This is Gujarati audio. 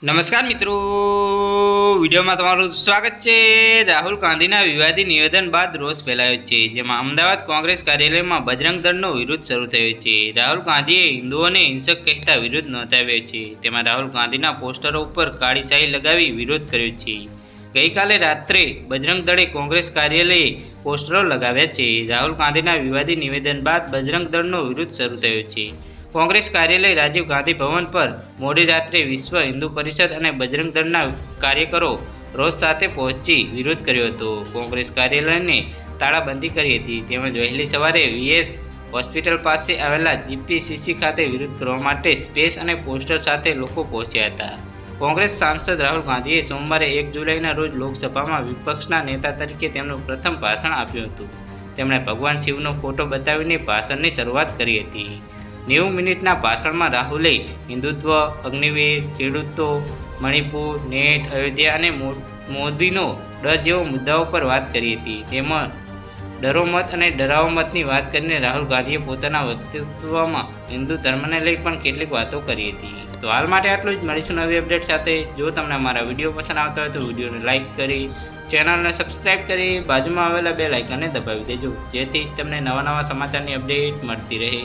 નમસ્કાર મિત્રો, વિડીયોમાં તમારું સ્વાગત છે। રાહુલ ગાંધીના વિવાદી નિવેદન બાદ રોષ ફેલાયો છે, જેમાં અમદાવાદ કોંગ્રેસ કાર્યાલયમાં બજરંગ દળનો વિરોધ શરૂ થયો છે। રાહુલ ગાંધીએ હિન્દુઓને હિંસક કહેતા વિરોધ નોંધાવ્યો છે। તેમાં રાહુલ ગાંધીના પોસ્ટરો ઉપર કાળી શાહી લગાવી વિરોધ કર્યો છે। ગઈકાલે રાત્રે બજરંગ દળે કોંગ્રેસ કાર્યાલયે પોસ્ટરો લગાવ્યા છે। રાહુલ ગાંધીના વિવાદી નિવેદન બાદ બજરંગ દળનો વિરોધ શરૂ થયો છે। કોંગ્રેસ કાર્યાલય રાજીવ ગાંધી ભવન પર મોડી રાત્રે વિશ્વ હિન્દુ પરિષદ અને બજરંગ દળના કાર્યકરો રોષ સાથે પહોંચી વિરોધ કર્યો હતો। કોંગ્રેસ કાર્યાલયને તાળાબંધી કરી હતી, તેમજ વહેલી સવારે વીએસ હોસ્પિટલ પાસે આવેલા જીપીસીસી ખાતે વિરોધ કરવા માટે સ્પેસ અને પોસ્ટર સાથે લોકો પહોંચ્યા હતા। કોંગ્રેસ સાંસદ રાહુલ ગાંધીએ સોમવારે 1 જુલાઈના રોજ લોકસભામાં વિપક્ષના નેતા તરીકે તેમનું પ્રથમ ભાષણ આપ્યું હતું। તેમણે ભગવાન શિવનો ફોટો બતાવીને ભાષણની શરૂઆત કરી હતી। 90 મિનિટના ભાષણમાં રાહુલે હિન્દુત્વ, અગ્નિવીર, ખેડૂતો, મણિપુર, નેટ, અયોધ્યા અને મોદીનો ડર જેવા મુદ્દાઓ પર વાત કરી હતી। તેમાં ડરો મત અને ડરાવો મતની વાત કરીને રાહુલ ગાંધીએ પોતાના વક્તવ્યમાં હિન્દુ ધર્મને લઈ પણ કેટલીક વાતો કરી હતી। તો હાલ માટે આટલું જ, મળીશું નવી અપડેટ સાથે। જો તમને અમારા વિડીયો પસંદ આવતા હોય તો વિડીયોને લાઇક કરી, ચેનલને સબસ્ક્રાઈબ કરી, બાજુમાં આવેલા બેલ આઇકનને દબાવી દેજો, જેથી તમને નવા સમાચારની અપડેટ મળતી રહે।